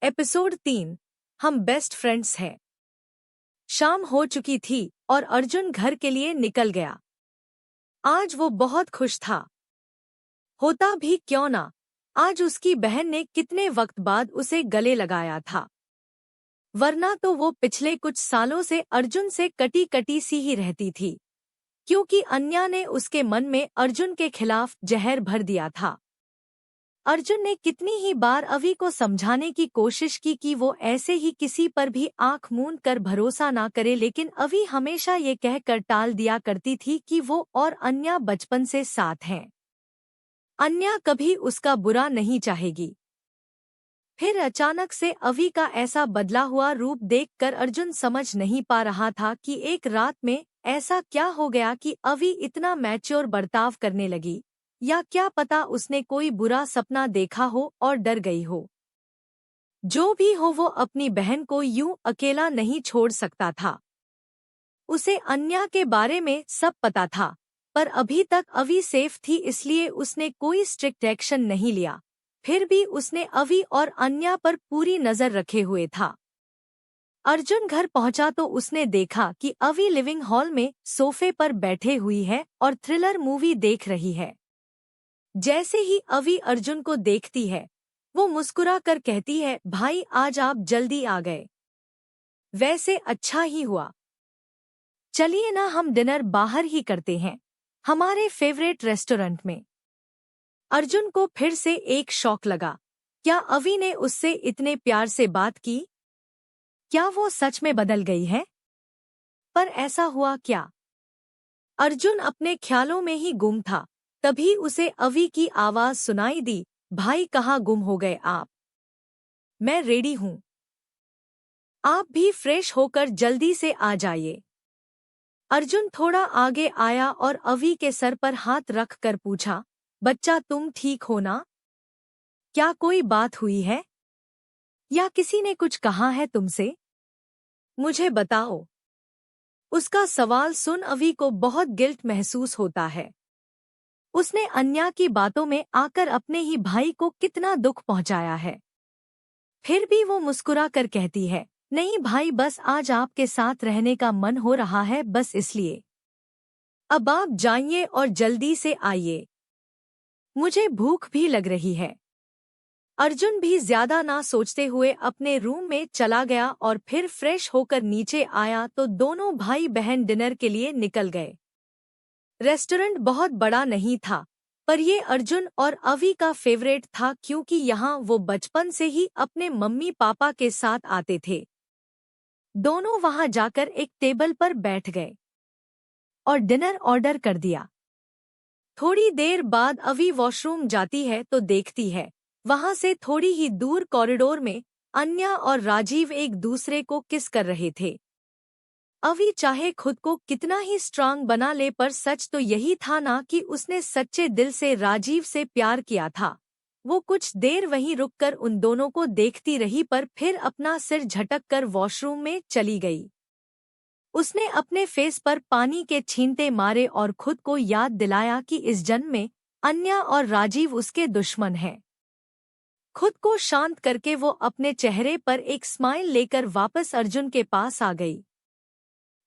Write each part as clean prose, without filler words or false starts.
Episode 3। हम best friends हैं। शाम हो चुकी थी और अर्जुन घर के लिए निकल गया। आज वो बहुत खुश था। होता भी क्यों ना, आज उसकी बहन ने कितने वक्त बाद उसे गले लगाया था, वरना तो वो पिछले कुछ सालों से अर्जुन से कटी कटी सी ही रहती थी, क्योंकि अन्या ने उसके मन में अर्जुन के खिलाफ जहर भर दिया था। अर्जुन ने कितनी ही बार अवी को समझाने की कोशिश की कि वो ऐसे ही किसी पर भी आंख मूंद कर भरोसा ना करे, लेकिन अवी हमेशा ये कहकर टाल दिया करती थी कि वो और अन्या बचपन से साथ हैं। अन्या कभी उसका बुरा नहीं चाहेगी। फिर अचानक से अवी का ऐसा बदला हुआ रूप देखकर अर्जुन समझ नहीं पा रहा था कि एक रात में ऐसा क्या हो गया कि अवी इतना मैच्योर बर्ताव करने लगी, या क्या पता उसने कोई बुरा सपना देखा हो और डर गई हो। जो भी हो, वो अपनी बहन को यूं अकेला नहीं छोड़ सकता था। उसे अन्या के बारे में सब पता था, पर अभी तक अवी सेफ थी, इसलिए उसने कोई स्ट्रिक्ट एक्शन नहीं लिया। फिर भी उसने अवी और अन्या पर पूरी नजर रखे हुए था। अर्जुन घर पहुंचा तो उसने देखा कि अवी लिविंग हॉल में सोफे पर बैठे हुई है और थ्रिलर मूवी देख रही है। जैसे ही अवी अर्जुन को देखती है, वो मुस्कुरा कर कहती है, भाई आज आप जल्दी आ गए। वैसे अच्छा ही हुआ। चलिए ना, हम डिनर बाहर ही करते हैं, हमारे फेवरेट रेस्टोरेंट में। अर्जुन को फिर से एक शौक लगा। क्या अवी ने उससे इतने प्यार से बात की? क्या वो सच में बदल गई है? पर ऐसा हुआ क्या? अर्जुन अपने ख्यालों में ही गुम था। तभी उसे अवी की आवाज सुनाई दी, भाई कहाँ गुम हो गए आप? मैं रेडी हूँ, आप भी फ्रेश होकर जल्दी से आ जाइए। अर्जुन थोड़ा आगे आया और अवी के सर पर हाथ रख कर पूछा, बच्चा तुम ठीक हो ना? क्या कोई बात हुई है, या किसी ने कुछ कहा है तुमसे? मुझे बताओ। उसका सवाल सुन अवी को बहुत गिल्ट महसूस होता है। उसने अन्या की बातों में आकर अपने ही भाई को कितना दुख पहुंचाया है। फिर भी वो मुस्कुरा कर कहती है, नहीं भाई, बस आज आपके साथ रहने का मन हो रहा है, बस इसलिए। अब आप जाइए और जल्दी से आइए, मुझे भूख भी लग रही है। अर्जुन भी ज्यादा ना सोचते हुए अपने रूम में चला गया और फिर फ्रेश होकर नीचे आया तो दोनों भाई बहन डिनर के लिए निकल गए। रेस्टोरेंट बहुत बड़ा नहीं था, पर ये अर्जुन और अवी का फेवरेट था, क्योंकि यहाँ वो बचपन से ही अपने मम्मी पापा के साथ आते थे। दोनों वहां जाकर एक टेबल पर बैठ गए और डिनर ऑर्डर कर दिया। थोड़ी देर बाद अवी वॉशरूम जाती है तो देखती है, वहां से थोड़ी ही दूर कॉरिडोर में अन्या और राजीव एक दूसरे को किस कर रहे थे। अवी चाहे खुद को कितना ही स्ट्रांग बना ले, पर सच तो यही था ना कि उसने सच्चे दिल से राजीव से प्यार किया था। वो कुछ देर वहीं रुककर उन दोनों को देखती रही, पर फिर अपना सिर झटक कर वॉशरूम में चली गई। उसने अपने फेस पर पानी के छींटे मारे और खुद को याद दिलाया कि इस जन्म में अन्या और राजीव उसके दुश्मन हैं। खुद को शांत करके वो अपने चेहरे पर एक स्माइल लेकर वापस अर्जुन के पास आ गई।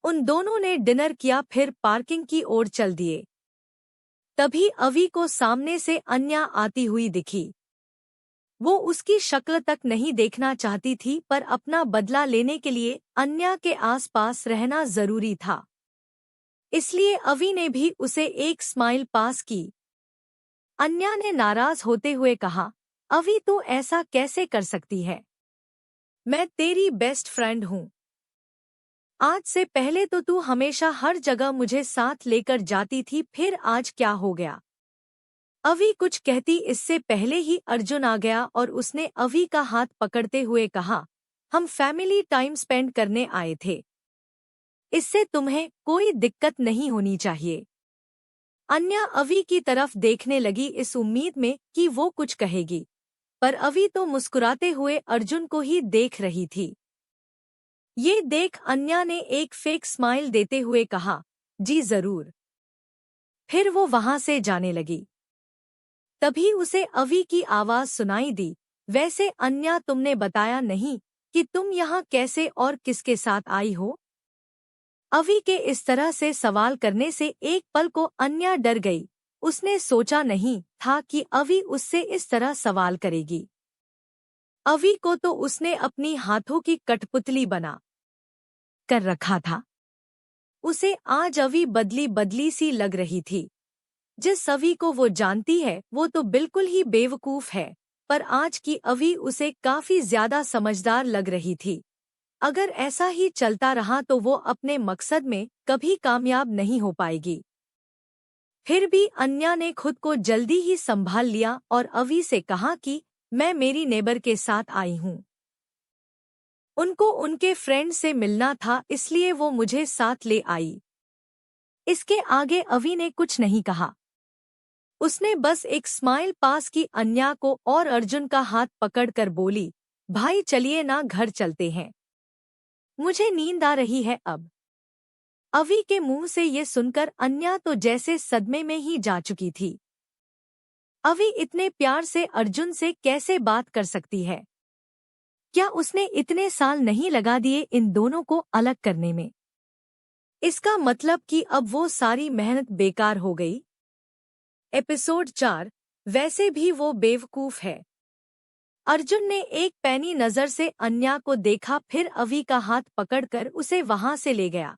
उन दोनों ने डिनर किया, फिर पार्किंग की ओर चल दिए। तभी अवी को सामने से अन्या आती हुई दिखी। वो उसकी शक्ल तक नहीं देखना चाहती थी, पर अपना बदला लेने के लिए अन्या के आसपास रहना जरूरी था। इसलिए अवी ने भी उसे एक स्माइल पास की। अन्या ने नाराज होते हुए कहा, अवी तू ऐसा कैसे कर सकती है? मैं तेरी बेस्ट फ्रेंड हूँ। आज से पहले तो तू हमेशा हर जगह मुझे साथ लेकर जाती थी, फिर आज क्या हो गया? अवी कुछ कहती इससे पहले ही अर्जुन आ गया और उसने अवी का हाथ पकड़ते हुए कहा, हम फैमिली टाइम स्पेंड करने आए थे, इससे तुम्हें कोई दिक्कत नहीं होनी चाहिए। अन्या अवी की तरफ देखने लगी इस उम्मीद में कि वो कुछ कहेगी, पर अवी तो मुस्कुराते हुए अर्जुन को ही देख रही थी। ये देख अन्या ने एक फेक स्माइल देते हुए कहा, जी जरूर। फिर वो वहां से जाने लगी। तभी उसे अवी की आवाज सुनाई दी, वैसे अन्या, तुमने बताया नहीं कि तुम यहाँ कैसे और किसके साथ आई हो? अवि के इस तरह से सवाल करने से एक पल को अन्या डर गई। उसने सोचा नहीं था कि अवि उससे इस तरह सवाल करेगी। अवि को तो उसने अपनी हाथों की कठपुतली बना कर रखा था। उसे आज अवि बदली बदली सी लग रही थी। जिस अवि को वो जानती है वो तो बिल्कुल ही बेवकूफ है, पर आज की अवि उसे काफी ज्यादा समझदार लग रही थी। अगर ऐसा ही चलता रहा तो वो अपने मकसद में कभी कामयाब नहीं हो पाएगी। फिर भी अन्या ने खुद को जल्दी ही संभाल लिया और अवि से कहा कि मैं मेरी नेबर के साथ आई हूँ। उनको उनके फ्रेंड से मिलना था, इसलिए वो मुझे साथ ले आई। इसके आगे अवि ने कुछ नहीं कहा। उसने बस एक स्माइल पास की अन्या को और अर्जुन का हाथ पकड़कर बोली, भाई चलिए ना, घर चलते हैं, मुझे नींद आ रही है अब। अवि के मुंह से ये सुनकर अन्या तो जैसे सदमे में ही जा चुकी थी। अवि इतने प्यार से अर्जुन से कैसे बात कर सकती है? क्या उसने इतने साल नहीं लगा दिए इन दोनों को अलग करने में? इसका मतलब कि अब वो सारी मेहनत बेकार हो गई। एपिसोड 4। वैसे भी वो बेवकूफ है। अर्जुन ने एक पैनी नजर से अन्या को देखा, फिर अवि का हाथ पकड़कर उसे वहां से ले गया।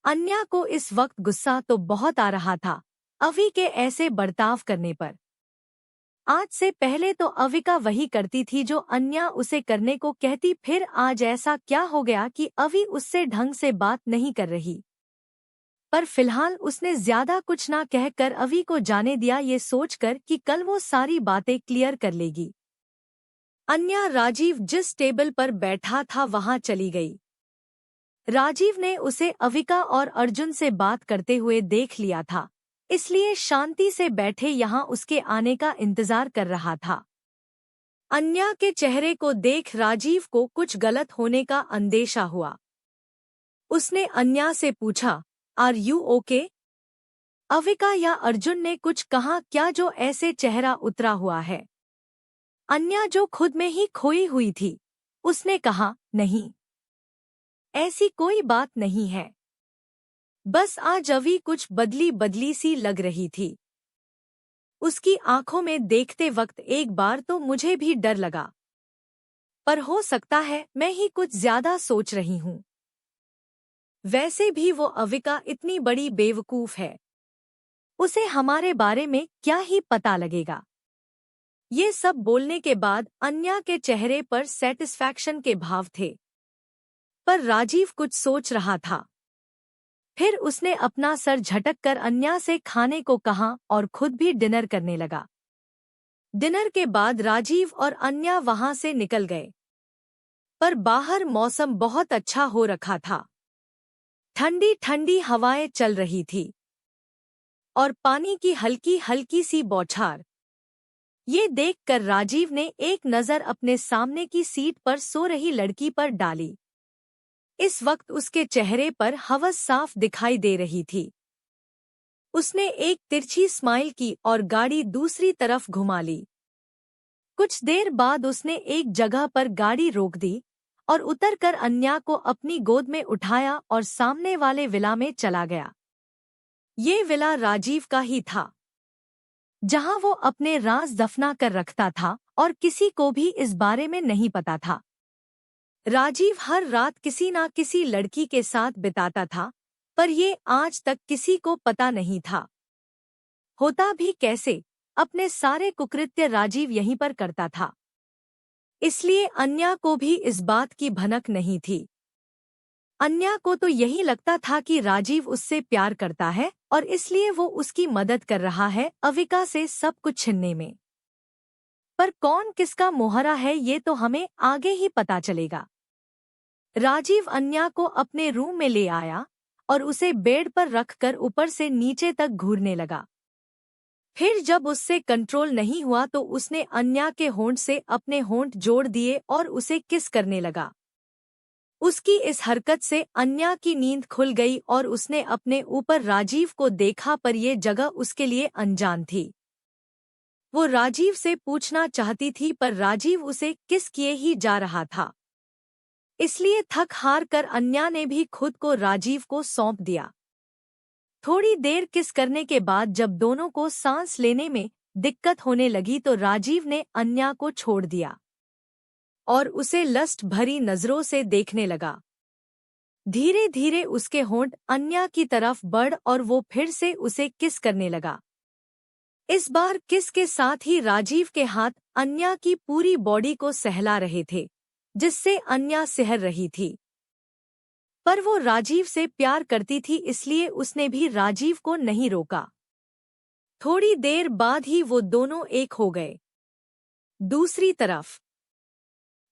अन्या को इस वक्त गुस्सा तो बहुत आ रहा था अवि के ऐसे बर्ताव करने पर। आज से पहले तो अविका वही करती थी जो अन्या उसे करने को कहती, फिर आज ऐसा क्या हो गया कि अवि उससे ढंग से बात नहीं कर रही? पर फिलहाल उसने ज्यादा कुछ ना कहकर अवि को जाने दिया, ये सोचकर कि कल वो सारी बातें क्लियर कर लेगी। अन्या राजीव जिस टेबल पर बैठा था वहां चली गई। राजीव ने उसे अविका और अर्जुन से बात करते हुए देख लिया था, इसलिए शांति से बैठे यहाँ उसके आने का इंतजार कर रहा था। अन्या के चेहरे को देख राजीव को कुछ गलत होने का अंदेशा हुआ। उसने अन्या से पूछा, आर यू ओके? अविका या अर्जुन ने कुछ कहा क्या जो ऐसे चेहरा उतरा हुआ है? अन्या जो खुद में ही खोई हुई थी, उसने कहा, नहीं, ऐसी कोई बात नहीं है। बस आज अवि कुछ बदली बदली सी लग रही थी। उसकी आंखों में देखते वक्त एक बार तो मुझे भी डर लगा, पर हो सकता है मैं ही कुछ ज्यादा सोच रही हूँ। वैसे भी वो अविका इतनी बड़ी बेवकूफ है, उसे हमारे बारे में क्या ही पता लगेगा। ये सब बोलने के बाद अन्या के चेहरे पर सेटिस्फैक्शन के भाव थे, पर राजीव कुछ सोच रहा था। फिर उसने अपना सर झटक कर अन्या से खाने को कहा और खुद भी डिनर करने लगा। डिनर के बाद राजीव और अन्या वहां से निकल गए, पर बाहर मौसम बहुत अच्छा हो रखा था। ठंडी ठंडी हवाएं चल रही थी और पानी की हल्की हल्की सी बौछार। ये देखकर राजीव ने एक नज़र अपने सामने की सीट पर सो रही लड़की पर डाली। इस वक्त उसके चेहरे पर हवस साफ दिखाई दे रही थी। उसने एक तिरछी स्माइल की और गाड़ी दूसरी तरफ घुमा ली। कुछ देर बाद उसने एक जगह पर गाड़ी रोक दी और उतरकर अन्या को अपनी गोद में उठाया और सामने वाले विला में चला गया। ये विला राजीव का ही था, जहां वो अपने राज दफना कर रखता था और किसी को भी इस बारे में नहीं पता था। राजीव हर रात किसी ना किसी लड़की के साथ बिताता था, पर ये आज तक किसी को पता नहीं था। होता भी कैसे, अपने सारे कुकृत्य राजीव यहीं पर करता था, इसलिए अन्या को भी इस बात की भनक नहीं थी। अन्या को तो यही लगता था कि राजीव उससे प्यार करता है और इसलिए वो उसकी मदद कर रहा है अविका से सब कुछ छीनने में। पर कौन किसका मोहरा है ये तो हमें आगे ही पता चलेगा। राजीव अन्या को अपने रूम में ले आया और उसे बेड पर रखकर ऊपर से नीचे तक घूरने लगा। फिर जब उससे कंट्रोल नहीं हुआ तो उसने अन्या के होंठ से अपने होंठ जोड़ दिए और उसे किस करने लगा। उसकी इस हरकत से अन्या की नींद खुल गई और उसने अपने ऊपर राजीव को देखा, पर ये जगह उसके लिए अनजान थी। वो राजीव से पूछना चाहती थी पर राजीव उसे किस किए ही जा रहा था। इसलिए थक हार कर अन्या ने भी खुद को राजीव को सौंप दिया। थोड़ी देर किस करने के बाद जब दोनों को सांस लेने में दिक्कत होने लगी तो राजीव ने अन्या को छोड़ दिया और उसे लस्ट भरी नजरों से देखने लगा। धीरे धीरे उसके होंठ अन्या की तरफ बढ़ और वो फिर से उसे किस करने लगा। इस बार किस के साथ ही राजीव के हाथ अन्या की पूरी बॉडी को सहला रहे थे, जिससे अन्या सिहर रही थी। पर वो राजीव से प्यार करती थी इसलिए उसने भी राजीव को नहीं रोका। थोड़ी देर बाद ही वो दोनों एक हो गए। दूसरी तरफ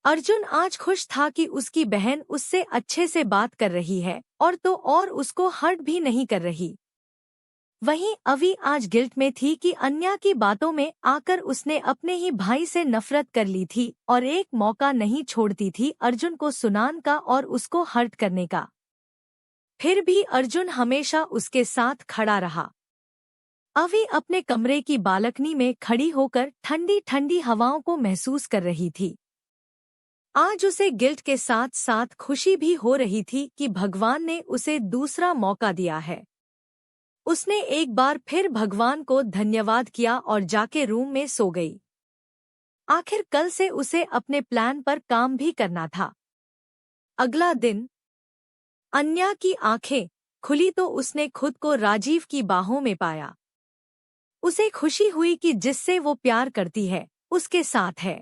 अर्जुन आज खुश था कि उसकी बहन उससे अच्छे से बात कर रही है और तो और उसको हर्ट भी नहीं कर रही। वहीं अवी आज गिल्ट में थी कि अन्या की बातों में आकर उसने अपने ही भाई से नफरत कर ली थी और एक मौका नहीं छोड़ती थी अर्जुन को सुनान का और उसको हर्ट करने का। फिर भी अर्जुन हमेशा उसके साथ खड़ा रहा। अवी अपने कमरे की बालकनी में खड़ी होकर ठंडी ठंडी हवाओं को महसूस कर रही थी। आज उसे गिल्ट के साथ साथ खुशी भी हो रही थी कि भगवान ने उसे दूसरा मौका दिया है। उसने एक बार फिर भगवान को धन्यवाद किया और जाके रूम में सो गई। आखिर कल से उसे अपने प्लान पर काम भी करना था। अगला दिन अन्या की आंखें खुली तो उसने खुद को राजीव की बाहों में पाया। उसे खुशी हुई कि जिससे वो प्यार करती है उसके साथ है।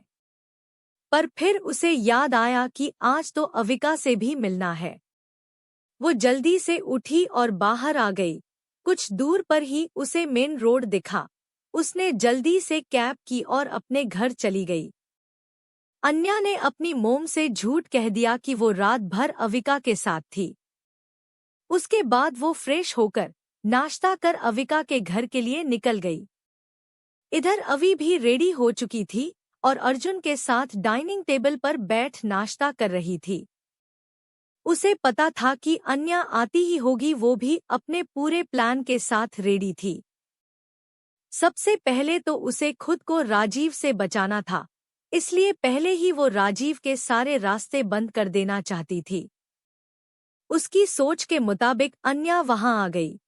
पर फिर उसे याद आया कि आज तो अविका से भी मिलना है। वो जल्दी से उठी और बाहर आ गई। कुछ दूर पर ही उसे मेन रोड दिखा। उसने जल्दी से कैब की और अपने घर चली गई। अन्या ने अपनी मोम से झूठ कह दिया कि वो रात भर अविका के साथ थी। उसके बाद वो फ्रेश होकर नाश्ता कर अविका के घर के लिए निकल गई। इधर अवी भी रेडी हो चुकी थी और अर्जुन के साथ डाइनिंग टेबल पर बैठ नाश्ता कर रही थी। उसे पता था कि अन्या आती ही होगी, वो भी अपने पूरे प्लान के साथ रेडी थी। सबसे पहले तो उसे खुद को राजीव से बचाना था, इसलिए पहले ही वो राजीव के सारे रास्ते बंद कर देना चाहती थी। उसकी सोच के मुताबिक अन्या वहां आ गई।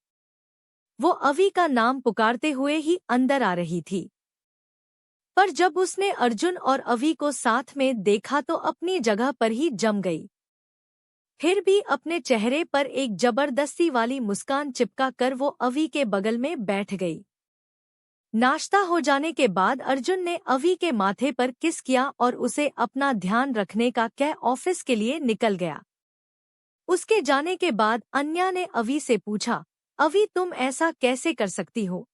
वो अवी का नाम पुकारते हुए ही अंदर आ रही थी। पर जब उसने अर्जुन और अवी को साथ में देखा तो अपनी जगह पर ही जम गई। फिर भी अपने चेहरे पर एक जबरदस्ती वाली मुस्कान चिपका कर वो अवी के बगल में बैठ गई। नाश्ता हो जाने के बाद अर्जुन ने अवी के माथे पर किस किया और उसे अपना ध्यान रखने का कह ऑफिस के लिए निकल गया। उसके जाने के बाद अन्या ने अवी से पूछा, अवी तुम ऐसा कैसे कर सकती हो?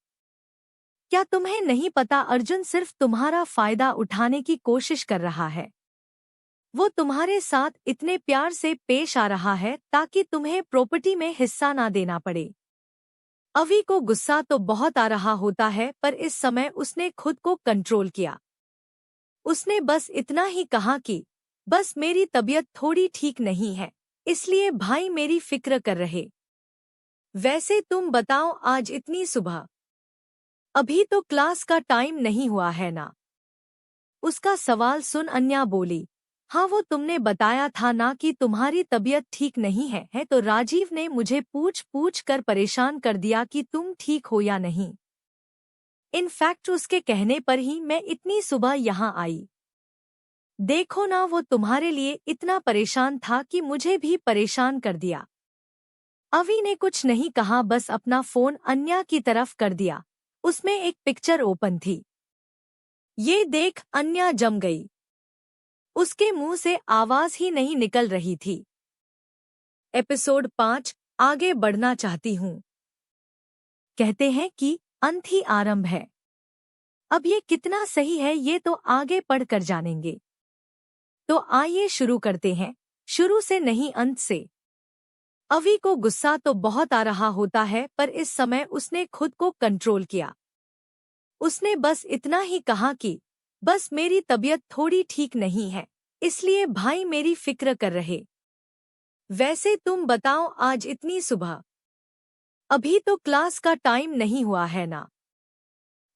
क्या तुम्हें नहीं पता अर्जुन सिर्फ तुम्हारा फायदा उठाने की कोशिश कर रहा है। वो तुम्हारे साथ इतने प्यार से पेश आ रहा है ताकि तुम्हें प्रॉपर्टी में हिस्सा ना देना पड़े। अवी को गुस्सा तो बहुत आ रहा होता है पर इस समय उसने खुद को कंट्रोल किया। उसने बस इतना ही कहा कि बस मेरी तबीयत थोड़ी ठीक नहीं है, इसलिए भाई मेरी फिक्र कर रहे। वैसे तुम बताओ आज इतनी सुबह? अभी तो क्लास का टाइम नहीं हुआ है ना? उसका सवाल सुन अन्या बोली, हाँ वो तुमने बताया था ना कि तुम्हारी तबीयत ठीक नहीं है तो राजीव ने मुझे पूछ पूछ कर परेशान कर दिया कि तुम ठीक हो या नहीं। इनफैक्ट उसके कहने पर ही मैं इतनी सुबह यहाँ आई। देखो ना वो तुम्हारे लिए इतना परेशान था कि मुझे भी परेशान कर दिया। अवी ने कुछ नहीं कहा, बस अपना फोन अन्या की तरफ कर दिया। उसमें एक पिक्चर ओपन थी। ये देख अन्या जम गई। उसके मुंह से आवाज ही नहीं निकल रही थी। एपिसोड 5 आगे बढ़ना चाहती हूँ। कहते हैं कि अंत ही आरंभ है। अब ये कितना सही है ये तो आगे पढ़कर जानेंगे। तो आइए शुरू करते हैं, शुरू से नहीं अंत से। अवी को गुस्सा तो बहुत आ रहा होता है पर इस समय उसने खुद को कंट्रोल किया। उसने बस इतना ही कहा कि बस मेरी तबीयत थोड़ी ठीक नहीं है, इसलिए भाई मेरी फिक्र कर रहे। वैसे तुम बताओ आज इतनी सुबह? अभी तो क्लास का टाइम नहीं हुआ है ना?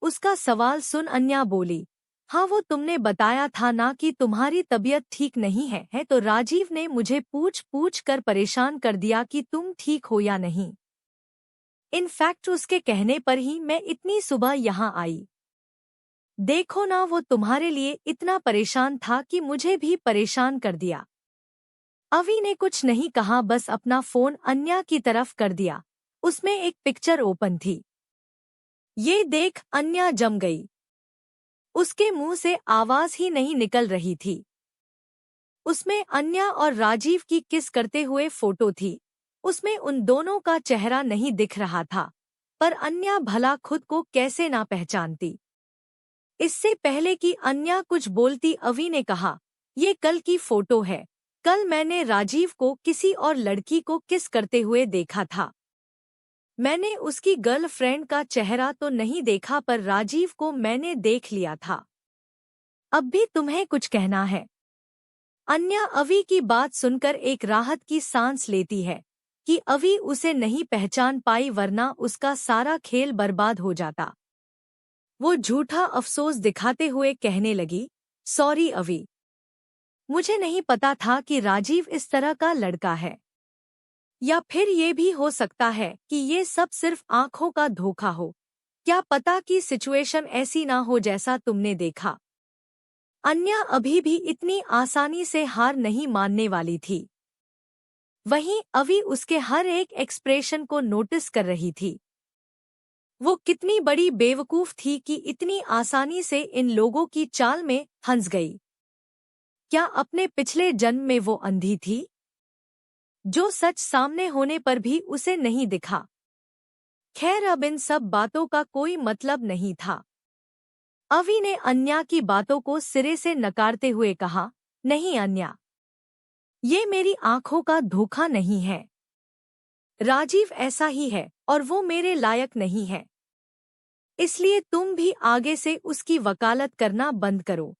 उसका सवाल सुन अन्या बोली, हाँ वो तुमने बताया था ना कि तुम्हारी तबीयत ठीक नहीं है तो राजीव ने मुझे पूछ पूछ कर परेशान कर दिया कि तुम ठीक हो या नहीं। इनफैक्ट उसके कहने पर ही मैं इतनी सुबह यहाँ आई। देखो ना वो तुम्हारे लिए इतना परेशान था कि मुझे भी परेशान कर दिया। अवी ने कुछ नहीं कहा, बस अपना फोन अन्या की तरफ कर दिया। उसमें एक पिक्चर ओपन थी। ये देख अन्या जम गई। उसके मुंह से आवाज ही नहीं निकल रही थी। उसमें अन्या और राजीव की किस करते हुए फोटो थी। उसमें उन दोनों का चेहरा नहीं दिख रहा था, पर अन्या भला खुद को कैसे ना पहचानती। इससे पहले कि अन्या कुछ बोलती अवी ने कहा, ये कल की फोटो है। कल मैंने राजीव को किसी और लड़की को किस करते हुए देखा था। मैंने उसकी गर्लफ्रेंड का चेहरा तो नहीं देखा, पर राजीव को मैंने देख लिया था। अब भी तुम्हें कुछ कहना है? अन्या अवी की बात सुनकर एक राहत की सांस लेती है कि अवी उसे नहीं पहचान पाई, वरना उसका सारा खेल बर्बाद हो जाता। वो झूठा अफसोस दिखाते हुए कहने लगी, सॉरी अवी, मुझे नहीं पता था कि राजीव इस तरह का लड़का है। या फिर ये भी हो सकता है कि ये सब सिर्फ आंखों का धोखा हो। क्या पता कि सिचुएशन ऐसी ना हो जैसा तुमने देखा। अन्या अभी भी इतनी आसानी से हार नहीं मानने वाली थी। वहीं अवी उसके हर एक एक्सप्रेशन को नोटिस कर रही थी। वो कितनी बड़ी बेवकूफ थी कि इतनी आसानी से इन लोगों की चाल में फंस गई। क्या अपने पिछले जन्म में वो अंधी थी, जो सच सामने होने पर भी उसे नहीं दिखा? खैर, अब इन सब बातों का कोई मतलब नहीं था। अवी ने अन्या की बातों को सिरे से नकारते हुए कहा, नहीं अन्या, ये मेरी आंखों का धोखा नहीं है। राजीव ऐसा ही है और वो मेरे लायक नहीं है। इसलिए तुम भी आगे से उसकी वकालत करना बंद करो।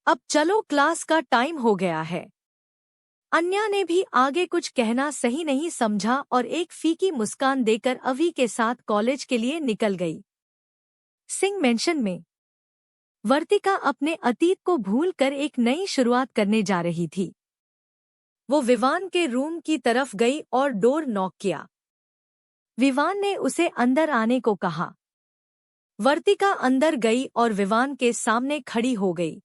अब चलो, क्लास का टाइम हो गया है। अन्या ने भी आगे कुछ कहना सही नहीं समझा और एक फीकी मुस्कान देकर अवी के साथ कॉलेज के लिए निकल गई। सिंह मेंशन में वर्तिका अपने अतीत को भूलकर एक नई शुरुआत करने जा रही थी। वो विवान के रूम की तरफ गई और डोर नॉक किया। विवान ने उसे अंदर आने को कहा। वर्तिका अंदर गई और विवान के सामने खड़ी हो गई।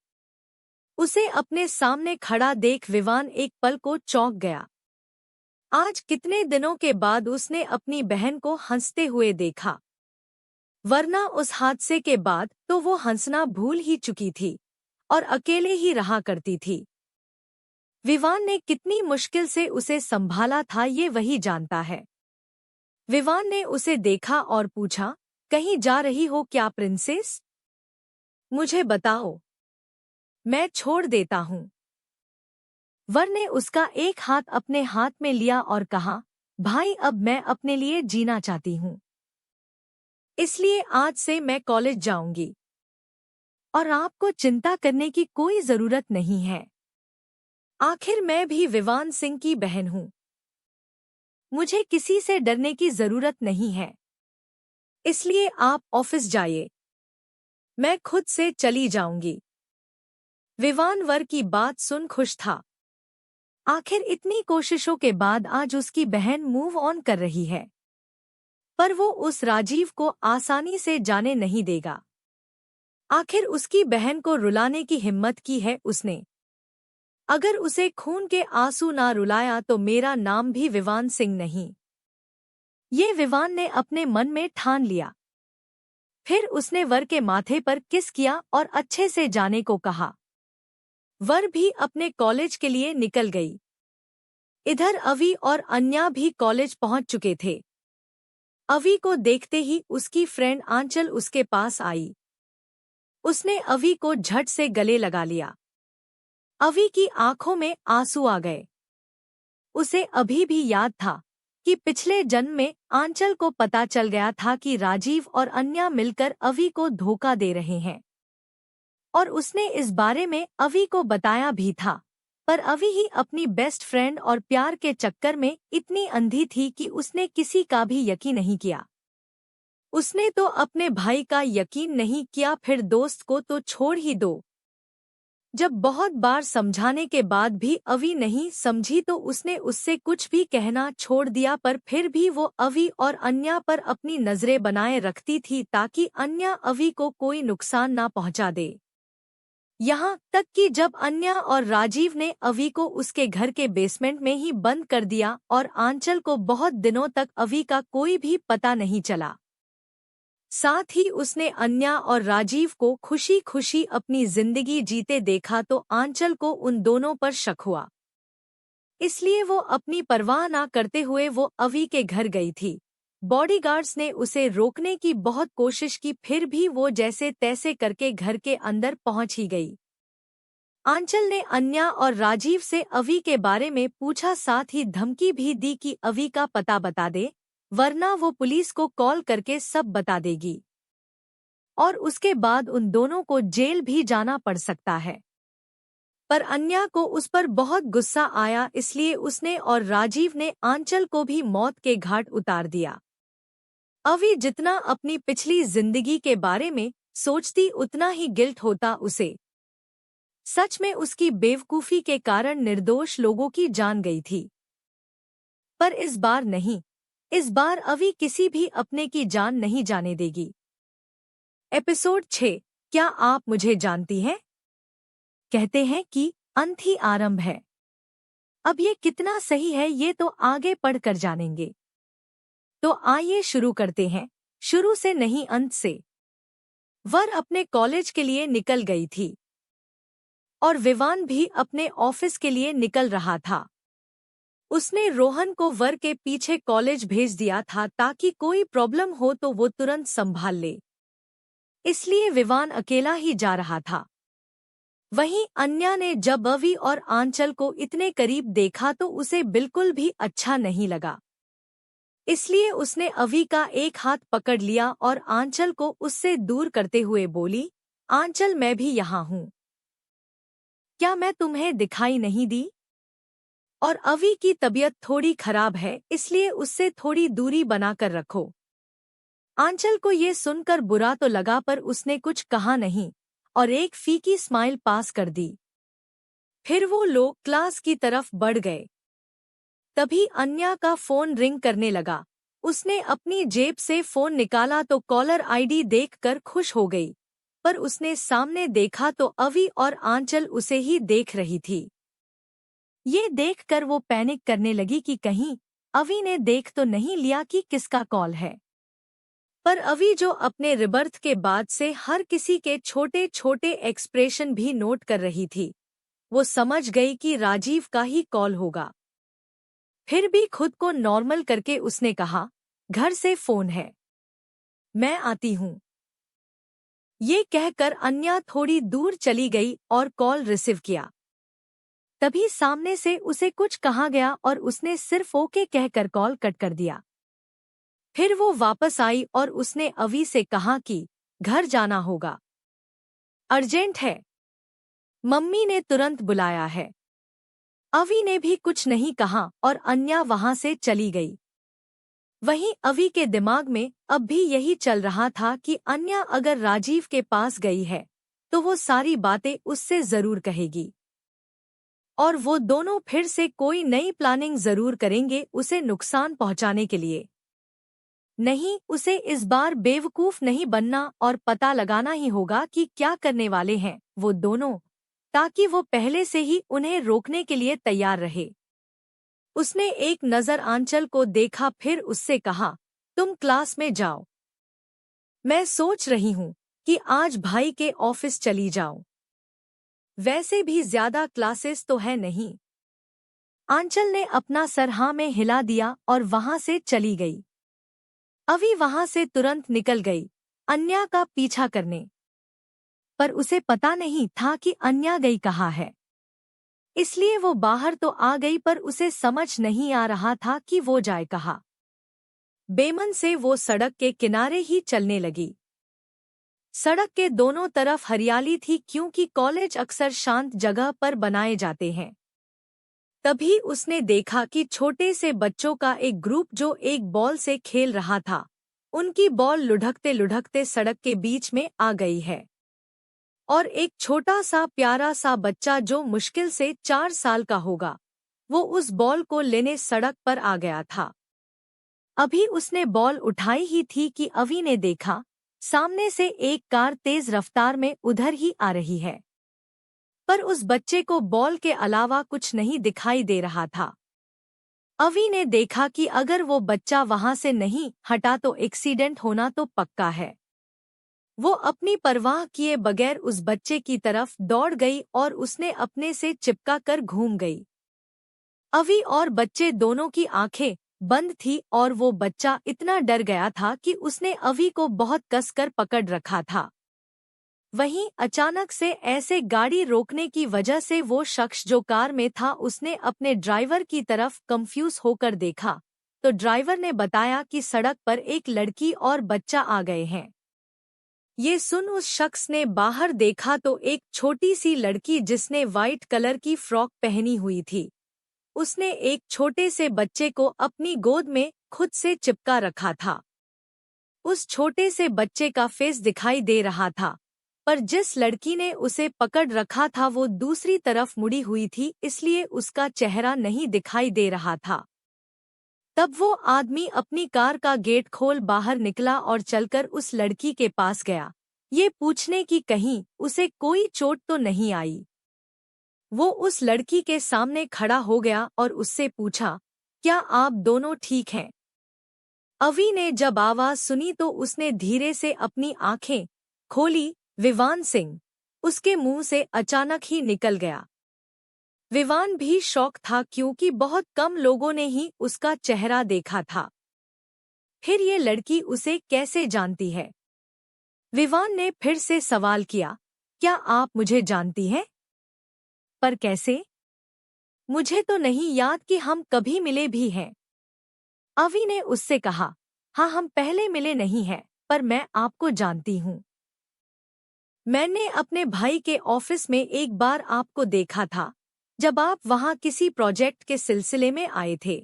उसे अपने सामने खड़ा देख विवान एक पल को चौंक गया। आज कितने दिनों के बाद उसने अपनी बहन को हंसते हुए देखा, वरना उस हादसे के बाद तो वो हंसना भूल ही चुकी थी और अकेले ही रहा करती थी। विवान ने कितनी मुश्किल से उसे संभाला था, ये वही जानता है। विवान ने उसे देखा और पूछा, कहीं जा रही हो क्या प्रिंसेस? मुझे बताओ, मैं छोड़ देता हूँ। वर ने उसका एक हाथ अपने हाथ में लिया और कहा, भाई अब मैं अपने लिए जीना चाहती हूँ, इसलिए आज से मैं कॉलेज जाऊंगी और आपको चिंता करने की कोई जरूरत नहीं है। आखिर मैं भी विवान सिंह की बहन हूँ। मुझे किसी से डरने की जरूरत नहीं है, इसलिए आप ऑफिस जाइए, मैं खुद से चली जाऊंगी। विवान वर की बात सुन खुश था। आखिर इतनी कोशिशों के बाद आज उसकी बहन मूव ऑन कर रही है, पर वो उस राजीव को आसानी से जाने नहीं देगा। आखिर उसकी बहन को रुलाने की हिम्मत की है उसने। अगर उसे खून के आंसू ना रुलाया तो मेरा नाम भी विवान सिंह नहीं। ये विवान ने अपने मन में ठान लिया। फिर उसने वर के माथे पर किस किया और अच्छे से जाने को कहा। वर भी अपने कॉलेज के लिए निकल गई। इधर अवी और अन्या भी कॉलेज पहुंच चुके थे। अवी को देखते ही उसकी फ्रेंड आंचल उसके पास आई। उसने अवी को झट से गले लगा लिया। अवी की आंखों में आंसू आ गए। उसे अभी भी याद था कि पिछले जन्म में आंचल को पता चल गया था कि राजीव और अन्या मिलकर अवी को धोखा दे रहे हैं, और उसने इस बारे में अवी को बताया भी था, पर अवी ही अपनी बेस्ट फ्रेंड और प्यार के चक्कर में इतनी अंधी थी कि उसने किसी का भी यकीन नहीं किया। उसने तो अपने भाई का यकीन नहीं किया, फिर दोस्त को तो छोड़ ही दो। जब बहुत बार समझाने के बाद भी अवी नहीं समझी तो उसने उससे कुछ भी कहना छोड़ दिया, पर फिर भी वो अवी और अन्या पर अपनी नजरें बनाए रखती थी ताकि अन्या अवी को कोई नुकसान ना पहुंचा दे। यहाँ तक कि जब अन्या और राजीव ने अवी को उसके घर के बेसमेंट में ही बंद कर दिया और आंचल को बहुत दिनों तक अवी का कोई भी पता नहीं चला। साथ ही उसने अन्या और राजीव को खुशी खुशी अपनी जिंदगी जीते देखा तो आंचल को उन दोनों पर शक हुआ। इसलिए वो अपनी परवाह ना करते हुए वो अवी के घर गई थी। बॉडीगार्ड्स ने उसे रोकने की बहुत कोशिश की, फिर भी वो जैसे तैसे करके घर के अंदर पहुंच ही गई। आंचल ने अन्या और राजीव से अवी के बारे में पूछा, साथ ही धमकी भी दी कि अवी का पता बता दे, वरना वो पुलिस को कॉल करके सब बता देगी और उसके बाद उन दोनों को जेल भी जाना पड़ सकता है। पर अन्या को उस पर बहुत गुस्सा आया, इसलिए उसने और राजीव ने आंचल को भी मौत के घाट उतार दिया। अवी जितना अपनी पिछली जिंदगी के बारे में सोचती उतना ही गिल्ट होता उसे। सच में उसकी बेवकूफी के कारण निर्दोष लोगों की जान गई थी। पर इस बार नहीं, इस बार अवी किसी भी अपने की जान नहीं जाने देगी। एपिसोड 6, क्या आप मुझे जानती हैं? कहते हैं कि अंत ही आरंभ है। अब ये कितना सही है ये तो आगे पढ़कर जानेंगे। तो आइए शुरू करते हैं, शुरू से नहीं अंत से। वर अपने कॉलेज के लिए निकल गई थी और विवान भी अपने ऑफिस के लिए निकल रहा था। उसने रोहन को वर के पीछे कॉलेज भेज दिया था ताकि कोई प्रॉब्लम हो तो वो तुरंत संभाल ले। इसलिए विवान अकेला ही जा रहा था। वहीं अन्या ने जब अवी और आंचल को इतने करीब देखा तो उसे बिल्कुल भी अच्छा नहीं लगा। इसलिए उसने अवी का एक हाथ पकड़ लिया और आंचल को उससे दूर करते हुए बोली, आंचल मैं भी यहाँ हूँ। क्या मैं तुम्हें दिखाई नहीं दी? और अवी की तबीयत थोड़ी खराब है, इसलिए उससे थोड़ी दूरी बनाकर रखो। आंचल को ये सुनकर बुरा तो लगा, पर उसने कुछ कहा नहीं और एक फीकी स्माइल पास कर दी। फिर वो लोग क्लास की तरफ बढ़ गए। तभी अन्या का फोन रिंग करने लगा। उसने अपनी जेब से फोन निकाला तो कॉलर आईडी देखकर खुश हो गई, पर उसने सामने देखा तो अवी और आंचल उसे ही देख रही थी। ये देखकर वो पैनिक करने लगी कि कहीं अवी ने देख तो नहीं लिया कि किसका कॉल है। पर अवी जो अपने रिबर्थ के बाद से हर किसी के छोटे छोटे एक्सप्रेशन भी नोट कर रही थी, वो समझ गई कि राजीव का ही कॉल होगा। फिर भी खुद को नॉर्मल करके उसने कहा, घर से फोन है, मैं आती हूँ। ये कहकर अन्या थोड़ी दूर चली गई और कॉल रिसीव किया। तभी सामने से उसे कुछ कहा गया और उसने सिर्फ ओके कहकर कॉल कट कर दिया। फिर वो वापस आई और उसने अवी से कहा कि घर जाना होगा, अर्जेंट है, मम्मी ने तुरंत बुलाया है। अवी ने भी कुछ नहीं कहा और अन्या वहां से चली गई। वहीं अवी के दिमाग में अब भी यही चल रहा था कि अन्या अगर राजीव के पास गई है तो वो सारी बातें उससे जरूर कहेगी और वो दोनों फिर से कोई नई प्लानिंग जरूर करेंगे उसे नुकसान पहुंचाने के लिए। नहीं, उसे इस बार बेवकूफ नहीं बनना और पता लगाना ही होगा कि क्या करने वाले हैं वो दोनों, ताकि वो पहले से ही उन्हें रोकने के लिए तैयार रहे। उसने एक नज़र आंचल को देखा, फिर उससे कहा, तुम क्लास में जाओ, मैं सोच रही हूँ कि आज भाई के ऑफिस चली जाऊं, वैसे भी ज्यादा क्लासेस तो है नहीं। आंचल ने अपना सर हाँ में हिला दिया और वहां से चली गई। अवी वहां से तुरंत निकल गई अन्या का पीछा करने, पर उसे पता नहीं था कि अन्या गई कहाँ है। इसलिए वो बाहर तो आ गई, पर उसे समझ नहीं आ रहा था कि वो जाए कहाँ। बेमन से वो सड़क के किनारे ही चलने लगी। सड़क के दोनों तरफ हरियाली थी क्योंकि कॉलेज अक्सर शांत जगह पर बनाए जाते हैं। तभी उसने देखा कि छोटे से बच्चों का एक ग्रुप जो एक बॉल से खेल रहा था, उनकी बॉल लुढ़कते लुढ़कते सड़क के बीच में आ गई है और एक छोटा सा प्यारा सा बच्चा जो मुश्किल से 4 साल का होगा, वो उस बॉल को लेने सड़क पर आ गया था। अभी उसने बॉल उठाई ही थी कि अवी ने देखा सामने से एक कार तेज रफ्तार में उधर ही आ रही है, पर उस बच्चे को बॉल के अलावा कुछ नहीं दिखाई दे रहा था। अवी ने देखा कि अगर वो बच्चा वहां से नहीं हटा तो एक्सीडेंट होना तो पक्का है। वो अपनी परवाह किए बगैर उस बच्चे की तरफ दौड़ गई और उसने अपने से चिपका कर घूम गई। अवी और बच्चे दोनों की आंखें बंद थी और वो बच्चा इतना डर गया था कि उसने अवी को बहुत कसकर पकड़ रखा था। वहीं अचानक से ऐसे गाड़ी रोकने की वजह से वो शख्स जो कार में था उसने अपने ड्राइवर की तरफ कंफ्यूज होकर देखा, तो ड्राइवर ने बताया कि सड़क पर एक लड़की और बच्चा आ गए हैं। ये सुन उस शख्स ने बाहर देखा तो एक छोटी सी लड़की जिसने वाइट कलर की फ्रॉक पहनी हुई थी, उसने एक छोटे से बच्चे को अपनी गोद में खुद से चिपका रखा था। उस छोटे से बच्चे का फेस दिखाई दे रहा था, पर जिस लड़की ने उसे पकड़ रखा था वो दूसरी तरफ मुड़ी हुई थी, इसलिए उसका चेहरा नहीं दिखाई दे रहा था। तब वो आदमी अपनी कार का गेट खोल बाहर निकला और चलकर उस लड़की के पास गया, ये पूछने की कहीं उसे कोई चोट तो नहीं आई। वो उस लड़की के सामने खड़ा हो गया और उससे पूछा, क्या आप दोनों ठीक हैं? अवी ने जब आवाज सुनी तो उसने धीरे से अपनी आंखें खोली। विवान सिंह उसके मुंह से अचानक ही निकल गया। विवान भी शौक था क्योंकि बहुत कम लोगों ने ही उसका चेहरा देखा था। फिर ये लड़की उसे कैसे जानती है? विवान ने फिर से सवाल किया, क्या आप मुझे जानती हैं? पर कैसे? मुझे तो नहीं याद कि हम कभी मिले भी हैं। अवी ने उससे कहा, हाँ हम पहले मिले नहीं हैं, पर मैं आपको जानती हूँ। मैंने अपने भाई के ऑफिस में एक बार आपको देखा था, जब आप वहाँ किसी प्रोजेक्ट के सिलसिले में आए थे।